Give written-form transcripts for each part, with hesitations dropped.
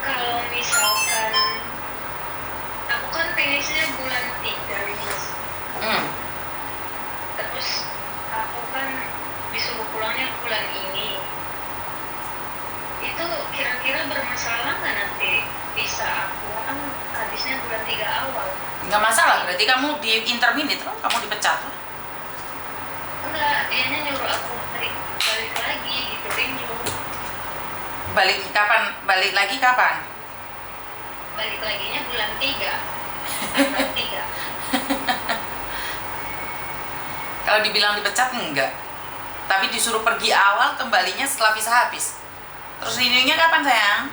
Kalau misalkan aku kan finishnya bulan 3 Rinis. Terus aku kan disuruh pulangnya bulan ini. Itu kira-kira bermasalah nggak nanti bisa aku kan habisnya bulan 3 awal? Nggak masalah, berarti kamu di intermediate kan, kamu dipecat lah. Enggak, dianya nyuruh aku balik lagi gitu, renew. Balik kapan? Balik lagi kapan? Balik laginya bulan 3 tanggal 3. Kalau dibilang dipecat enggak, tapi disuruh pergi awal, kembalinya setelah visa habis. Terus renewnya kapan sayang?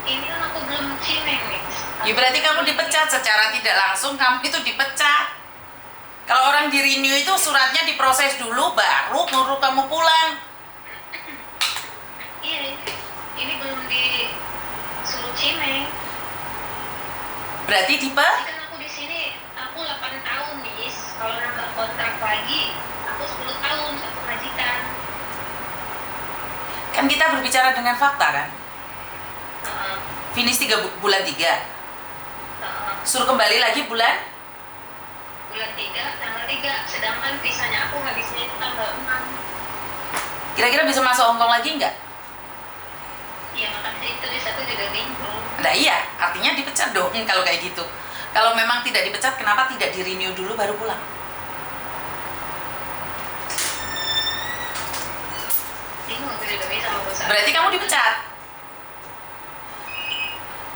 Ini kan aku belum cimeng nih. Ya berarti kamu dipecat secara tidak langsung, kamu itu dipecat. Kalau orang di renew itu suratnya diproses dulu, baru nyuruh kamu pulang. Iya, ini belum disuruh cimeng. Berarti Jadi kan aku di sini aku 8 tahun nih. Kalau nambah kontrak lagi, aku 10 tahun satu majikan. kan kita berbicara dengan fakta kan? Finish bulan 3. Suruh kembali lagi bulan 3 tanggal 3, sedangkan visanya aku habisnya itu tanggal 6. kira-kira bisa masuk Hongkong lagi nggak? Iya, makanya itu aku juga bingung. Nah iya, artinya dipecat dong kalau kayak gitu. Kalau memang tidak dipecat, kenapa tidak di renew dulu baru pulang? Bingung, aku juga bisa mau bosan. Berarti kamu dipecat.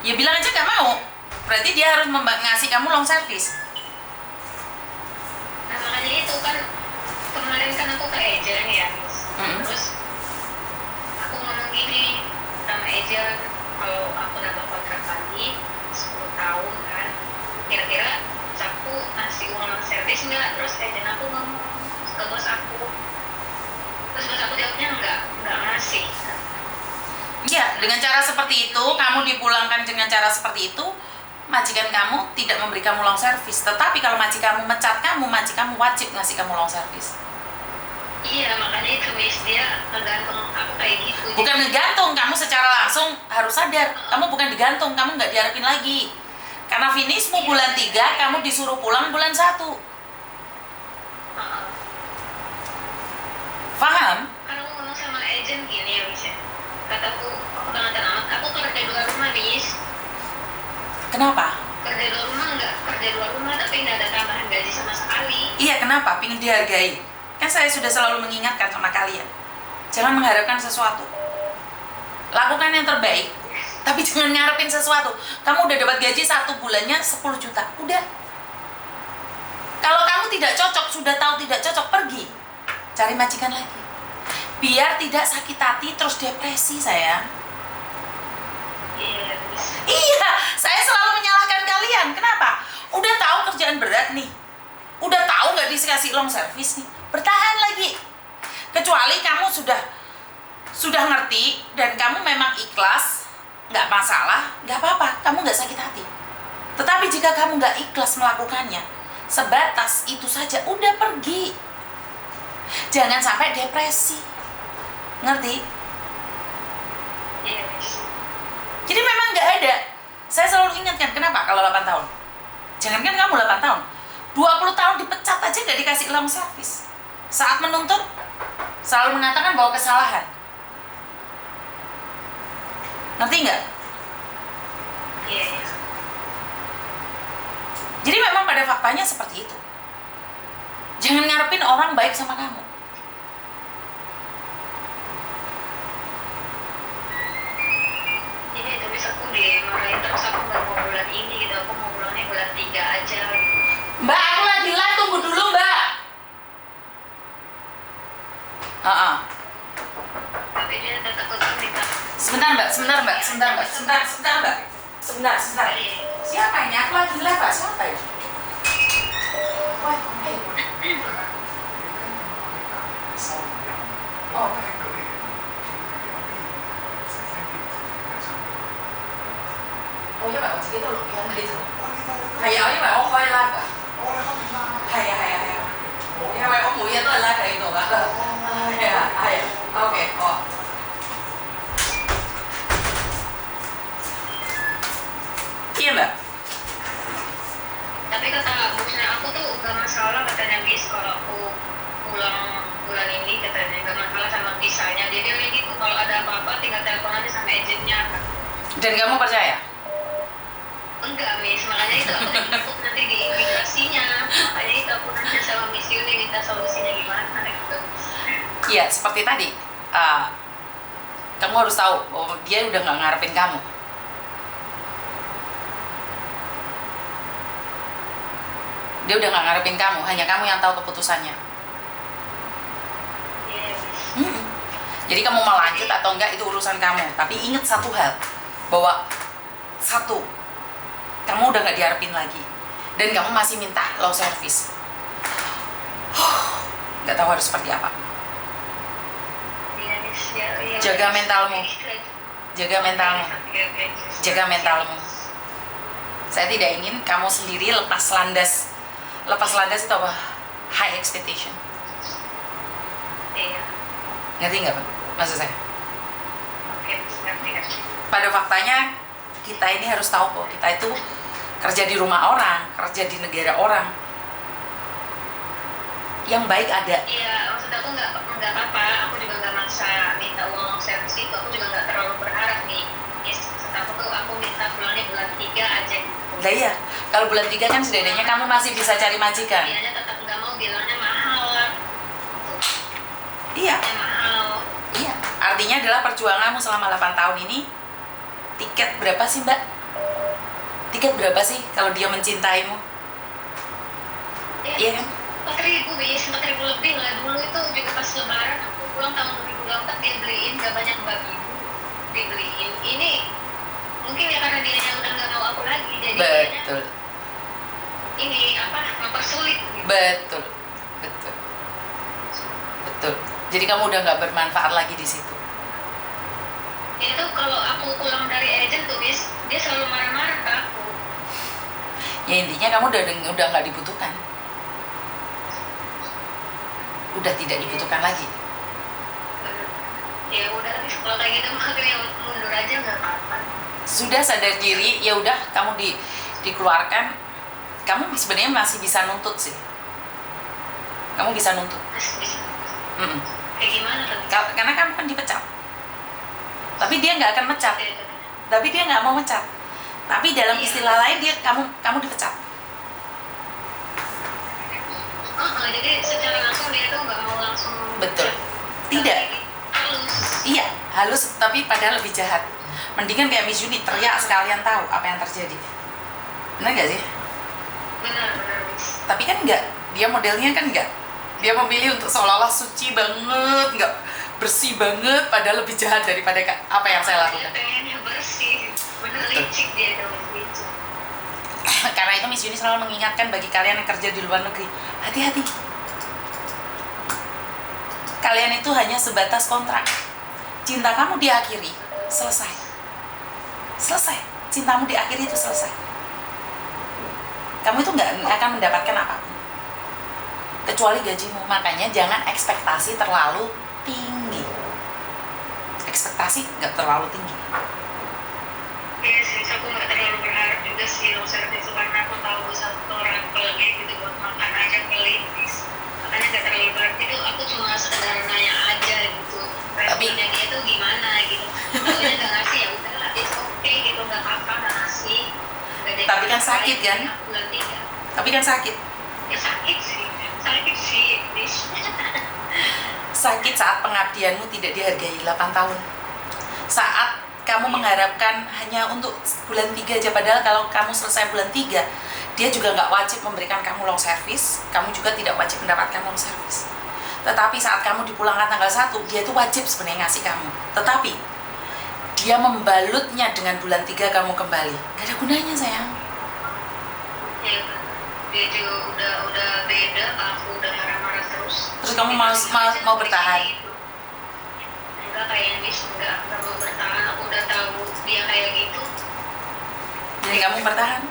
Ya bilang aja gak mau. Berarti dia harus ngasih kamu long service. Nah makanya itu kan kemarin kan aku ke agent ya, terus aku ngomong gini sama agent, kalau aku nambah kontrak lagi 10 tahun kan, kira-kira aku ngasih uang long service nggak? Terus agent aku ngomong ke bos aku, terus bos aku jawabnya nggak ngasih. Iya, dengan cara seperti itu, kamu dipulangkan dengan cara seperti itu, majikan kamu tidak memberi kamu long service. Tetapi kalau majikan kamu mecat kamu, majikan kamu wajib ngasih kamu long service. Iya, makanya itu Miss, dia ngegantung aku kayak gitu. Bukan ngegantung, kamu secara langsung harus sadar, kamu bukan digantung, kamu nggak diharapin lagi. Karena finishmu bulan 3, kamu disuruh pulang bulan 1. Paham? Kan aku ngomong sama agent gini ya Miss ya, kataku aku banget amat, aku kerja 2 rumah Miss. Kenapa? Kerja 2 rumah kerja 2 rumah tapi nggak ada tambahan gaji sama sekali. Iya, kenapa? Pingin dihargai. Kan saya sudah selalu mengingatkan sama kalian, jangan mengharapkan sesuatu. Lakukan yang terbaik, tapi jangan ngarepin sesuatu. Kamu udah dapat gaji 1 bulannya 10 juta, udah. Kalau kamu tidak cocok, sudah tahu tidak cocok, pergi cari majikan lagi. Biar tidak sakit hati terus depresi, sayang. Iya, saya selalu menyalahkan kalian. Kenapa? Udah tahu kerjaan berat nih, udah tahu nggak dikasih long service nih, bertahan lagi. Kecuali kamu sudah ngerti dan kamu memang ikhlas, nggak masalah, nggak apa-apa, kamu nggak sakit hati. Tetapi jika kamu nggak ikhlas melakukannya, sebatas itu saja, udah pergi. Jangan sampai depresi, ngerti? Iya. Jadi memang nggak ada. Saya selalu ingatkan, kenapa kalau 8 tahun? Jangankan kamu 8 tahun, 20 tahun dipecat aja nggak dikasih long service. Saat menuntut, selalu mengatakan bahwa kesalahan. Ngerti nggak? Iya. Jadi memang pada faktanya seperti itu. Jangan ngarepin orang baik sama kamu. Ini tapi aku dimarahin terus, aku nggak mau bulan ini gitu, aku mau pulangnya bulan 3 aja. Mbak, aku lagi live, tunggu dulu Mbak. Tapi dia tetap minta. Sebentar Mbak. Sebentar. Siapa ini? Aku lagi live Pak. Siapa ini? Oh. Oh iya Mbak, 어떻게 또 이렇게 하는 거죠? Hay ở với bà ông quay live à? Hay. Nhưng mà ông mũi tôi live cái đó à? Hay. Ok. Dan kamu percaya? Enggak, Miss. Makanya itu aku takut nanti di imigrasinya. Makanya itu aku nanti sama Miss Yuni minta solusinya gimana gitu. Iya, seperti tadi. Kamu harus tahu bahwa dia udah nggak ngarepin kamu. Dia udah nggak ngarepin kamu, hanya kamu yang tahu keputusannya. Iya, Miss. Jadi kamu mau lanjut atau enggak itu urusan kamu. Tapi ingat satu hal, bahwa satu, kamu udah nggak diharapin lagi, dan kamu masih minta low service. Nggak tahu harus seperti apa. Iya, Miss. Ya, Jaga mentalmu. Jaga mentalmu. Jaga mentalmu. Saya tidak ingin kamu sendiri lepas landas. Lepas landas itu apa? High expectation. Iya. Ngerti nggak, Pak? Maksud saya? Oke, ngerti. Pada faktanya, kita ini harus tahu bahwa kita itu kerja di rumah orang, kerja di negara orang. Yang baik ada. Iya, maksud aku nggak apa-apa. Aku juga nggak maksa minta uang servis itu. Aku juga nggak terlalu berharap nih. Maksud aku tuh aku minta pulangnya bulan 3 aja. Lah iya, kalau bulan 3 kan setidaknya kamu masih bisa cari majikan. Dianya tetap nggak mau, bilangnya mahal. Iya, Mahal. iya. Artinya adalah perjuanganmu selama 8 tahun ini. Tiket berapa sih, Mbak? Tiket berapa sih kalau dia mencintaimu? Iya kan? 4.000, Bis. 4.000 lebih lah. Dulu itu juga pas lebaran aku pulang tahun 2024 dia beliin, gak banyak bagi ibu dibeliin. Ini mungkin ya karena dia udah nggak mau aku lagi, jadi Betul. ini apa mempersulit gitu. Betul. Betul. Betul. Jadi kamu udah nggak bermanfaat lagi di situ. Itu kalau aku pulang dari agent tuh, Bis, dia selalu marah-marah ke aku. Ya intinya kamu udah nggak dibutuhkan. Udah tidak dibutuhkan lagi. Ya udah, Bis, kalau kayak gitu makanya mundur aja nggak apa-apa. Sudah sadar diri, ya udah kamu dikeluarkan. Kamu sebenarnya masih bisa nuntut sih. Kamu bisa nuntut. Bisa. Mm-mm. Kayak gimana tuh? Karena kamu kan dipecat. Tapi dia nggak akan mecat. Tapi dia nggak mau mecat. Tapi dalam istilah lain dia kamu dipecat. Jadi secara langsung dia tuh nggak mau langsung. Betul. Tidak. Halus. Iya, halus tapi padahal lebih jahat. Mendingan kayak Miss Yuni teriak sekalian tahu apa yang terjadi. Benar nggak sih? Benar, Bis. Tapi kan enggak. Dia modelnya kan enggak. Dia memilih untuk seolah-olah suci banget, enggak bersih banget, padahal lebih jahat daripada apa yang saya Dia lakukan. pengennya bersih. Bener licik dia tuh, licik. Karena itu Miss Yuni selalu mengingatkan bagi kalian yang kerja di luar negeri, hati-hati. Kalian itu hanya sebatas kontrak. Cinta kamu diakhiri, selesai. Selesai. Cintamu diakhiri itu selesai. Kamu itu nggak akan mendapatkan apapun. Kecuali gajimu. Makanya jangan ekspektasi terlalu tinggi. Ekspektasi nggak terlalu tinggi. Iya sih, aku nggak terlalu berharap juga sih low service karena aku tahu satu orang pelanggan gitu buat makan aja beli. Makanya nggak terlalu berharap itu. Aku cuma sekedar nanya aja gitu. Responnya dia tuh gimana gitu. Kalau dia nggak ngasih ya udahlah, it's okay gitu, nggak apa-apa nggak ngasih. Tapi kan sakit kan? Bulan 3. Tapi kan sakit. Ya sakit sih, Bis. Sakit saat pengabdianmu tidak dihargai 8 tahun. Saat kamu mengharapkan hanya untuk bulan 3 aja, padahal kalau kamu selesai bulan 3, dia juga nggak wajib memberikan kamu long service, kamu juga tidak wajib mendapatkan long service. Tetapi saat kamu dipulangkan tanggal 1, dia itu wajib sebenarnya ngasih kamu. Tetapi dia membalutnya dengan bulan 3 kamu kembali. Gak ada gunanya, sayang. Ya, dia juga udah beda, aku udah marah-marah terus. Terus kamu mau bertahan? Enggak, kayak Bis, enggak mau bertahan. Aku udah tahu dia kayak gitu. Jadi kamu bertahan?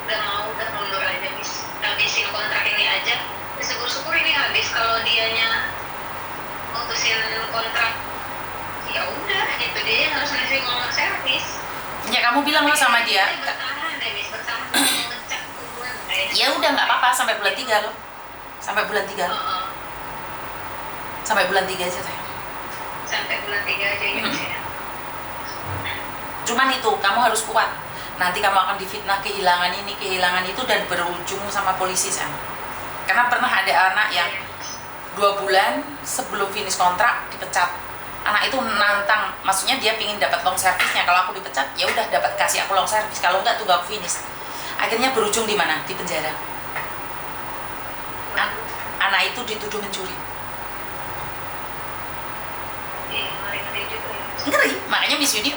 Udah mundur aja, Bis. Habisin kontrak ini aja. Syukur-syukur ini habis. Kalau dianya mutusin kontrak, ya udah, itu dia yang harus ngasih ngomong servis. Ya kamu bilang lo sama dia. Bertahan deh, Bis. Bertahan mau ngecek duluan. Ya udah nggak apa-apa sampai bulan 3 lo. Sampai bulan 3 lo. Sampai bulan 3 aja, sayang. Sampai bulan 3 aja ya. Cuman itu, kamu harus kuat. Nanti kamu akan difitnah kehilangan ini, kehilangan itu, dan berujung sama polisi sayang. Karena pernah ada anak yang 2 bulan sebelum finish kontrak dipecat. Anak itu nantang, maksudnya dia pingin dapat long service-nya. Kalau aku dipecat, ya udah dapat kasih aku long service. Kalau enggak tunggu aku finish. Akhirnya berujung di mana? Di penjara. Anak itu dituduh mencuri. Ngeri, makanya Miss Yuni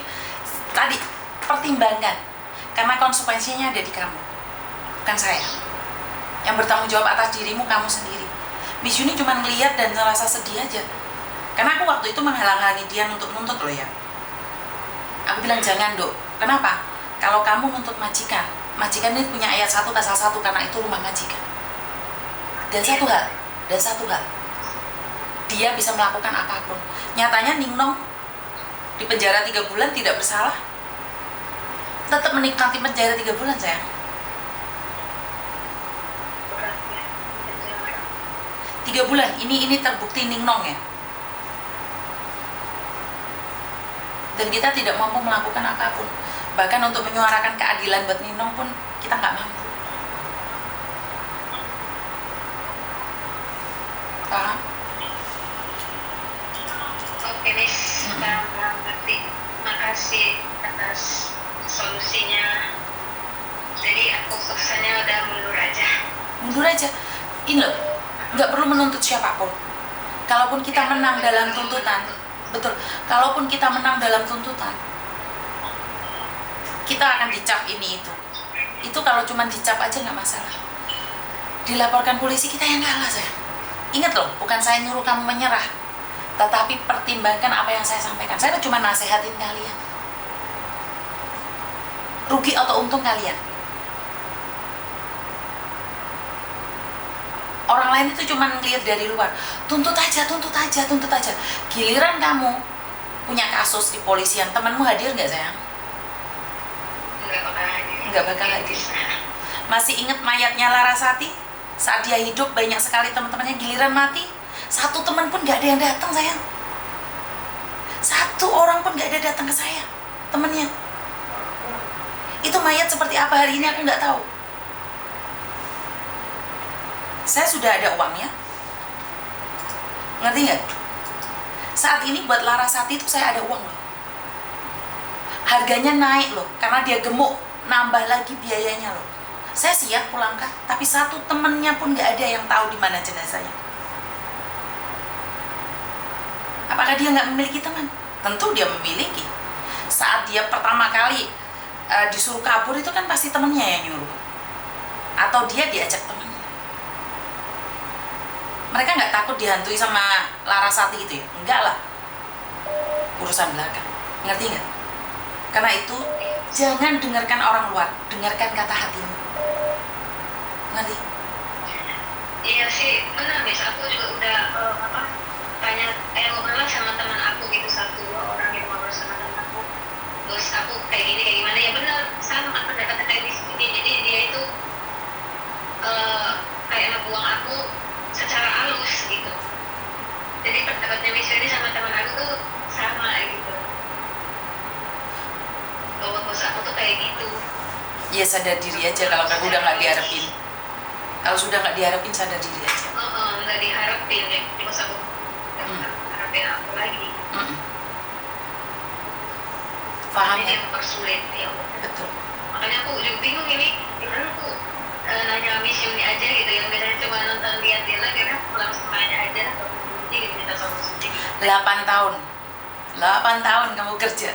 tadi pertimbangkan, karena konsekuensinya ada di kamu, bukan saya. Yang bertanggung jawab atas dirimu kamu sendiri. Miss Yuni cuma ngeliat dan ngerasa sedih aja, karena aku waktu itu menghalang-halangi dia untuk nuntut loh ya. Aku bilang jangan dok, kenapa? Kalau kamu nuntut majikan, majikan ini punya ayat 1 pasal 1 karena itu rumah majikan. Dan satu hal, dia bisa melakukan apapun. Nyatanya Ningnong di penjara 3 bulan tidak bersalah, tetap menikmati penjara 3 bulan sayang. 3 bulan, ini terbukti Ningnong ya. Dan kita tidak mampu melakukan apapun. Bahkan untuk menyuarakan keadilan buat Ningnong pun kita nggak mampu. Paham? Oke Miss, ngerti. Makasih atas solusinya. Jadi aku kesannya udah mundur aja. Mundur aja. Ini loh, nggak perlu menuntut siapapun. Kalaupun kita menang dalam tuntutan, betul. Kalaupun kita menang dalam tuntutan, kita akan dicap ini itu. Itu kalau cuma dicap aja nggak masalah. Dilaporkan polisi kita yang kalah sayang. Ingat loh, bukan saya nyuruh kamu menyerah, tetapi pertimbangkan apa yang saya sampaikan. Saya cuma nasehatin kalian. Rugi atau untung kalian. Orang lain itu cuma ngeliat dari luar. Tuntut aja. Giliran kamu punya kasus di polisian, temanmu hadir nggak sayang? Nggak bakal hadir. Masih ingat mayatnya Larasati? Saat dia hidup banyak sekali teman-temannya, giliran mati satu teman pun nggak ada yang datang sayang. Satu orang pun nggak ada datang ke saya, temennya. Itu mayat seperti apa hari ini aku nggak tahu. Saya sudah ada uangnya, ngerti nggak? Saat ini buat Larasati itu saya ada uang loh. Harganya naik loh, karena dia gemuk, nambah lagi biayanya loh. Saya siap pulangkan, tapi satu temennya pun nggak ada yang tahu di mana jenazahnya. Apakah dia nggak memiliki teman? Tentu dia memiliki. Saat dia pertama kali disuruh kabur itu kan pasti temennya yang nyuruh, atau dia diajak temennya. Mereka nggak takut dihantui sama Larasati gitu ya? Enggak lah. Urusan belakang. Ngerti nggak? Karena itu jangan dengarkan orang luar, dengarkan kata hatimu. Ngerti? Iya sih, benar Miss. Aku juga udah ngobrol sama teman aku gitu, 1-2 orang yang ngobrol sama teman aku. Terus aku kayak gimana ya, benar sama pendapatnya kayak di sini. Jadi dia itu kayak ngebuang aku secara halus gitu. Jadi pendapatnya Miss Ferry sama teman aku tuh sama gitu. Bahwa bos aku tuh kayak gitu. Ya sadar diri aja kalau kamu udah nggak diharapin. Kalau sudah nggak diharapin, sadar diri aja. Nggak diharapin ya, bos aku harapin aku lagi. Paham Jadi ya? mempersulit ya. Betul. Makanya aku juga bingung ini, gimana aku nanya Miss Yuni aja gitu, yang biasanya cuma nonton lihat dia lagi, karena pulang semuanya aja atau gitu minta solusi. 8 tahun. 8 tahun kamu kerja.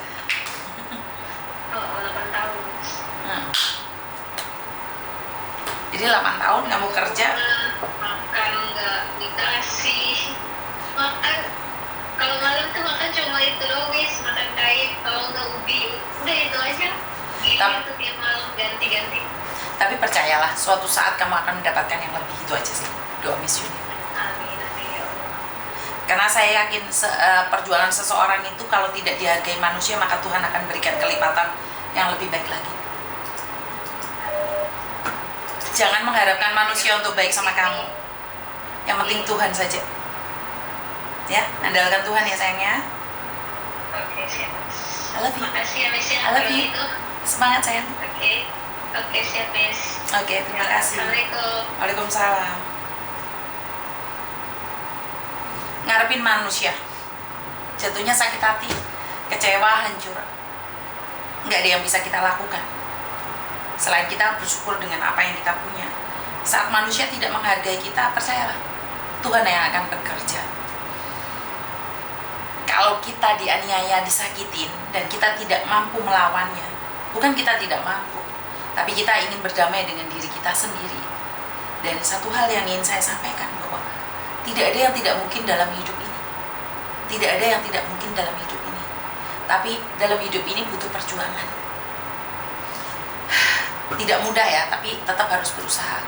8 tahun. Jadi 8 tahun kamu kerja. Makan nggak dikasih. Makan kalau malam tuh makan cuma itu doang Miss, makan kain, kalau nggak ubi, udah itu aja. Gitu tuh tiap malam ganti-ganti. Tapi percayalah, suatu saat kamu akan mendapatkan yang lebih. Itu aja sih doa Miss Yuni. Amin ya Allah. Karena saya yakin perjuangan seseorang itu kalau tidak dihargai manusia, maka Tuhan akan berikan kelipatan yang lebih baik lagi. Jangan mengharapkan manusia untuk baik sama kamu. Yang penting Tuhan saja. Ya, andalkan Tuhan ya sayangnya. Oke, siap. I love you. Makasih ya Miss ya. I love kalau you. gitu. Semangat sayang. Oke siap Miss. Oke, terima kasih. Assalamualaikum. Waalaikumsalam. Ngarepin manusia, jatuhnya sakit hati, kecewa, hancur. Nggak ada yang bisa kita lakukan selain kita bersyukur dengan apa yang kita punya. Saat manusia tidak menghargai kita, percayalah, Tuhan yang akan bekerja. Kalau kita dianiaya, disakitin, dan kita tidak mampu melawannya, bukan kita tidak mampu, tapi kita ingin berdamai dengan diri kita sendiri. Dan satu hal yang ingin saya sampaikan, bahwa tidak ada yang tidak mungkin dalam hidup ini. Tidak ada yang tidak mungkin dalam hidup ini. Tapi dalam hidup ini butuh perjuangan. Tidak mudah ya, tapi tetap harus berusaha.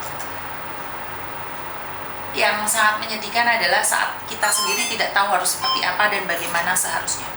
Yang sangat menyedihkan adalah saat kita sendiri tidak tahu harus seperti apa dan bagaimana seharusnya.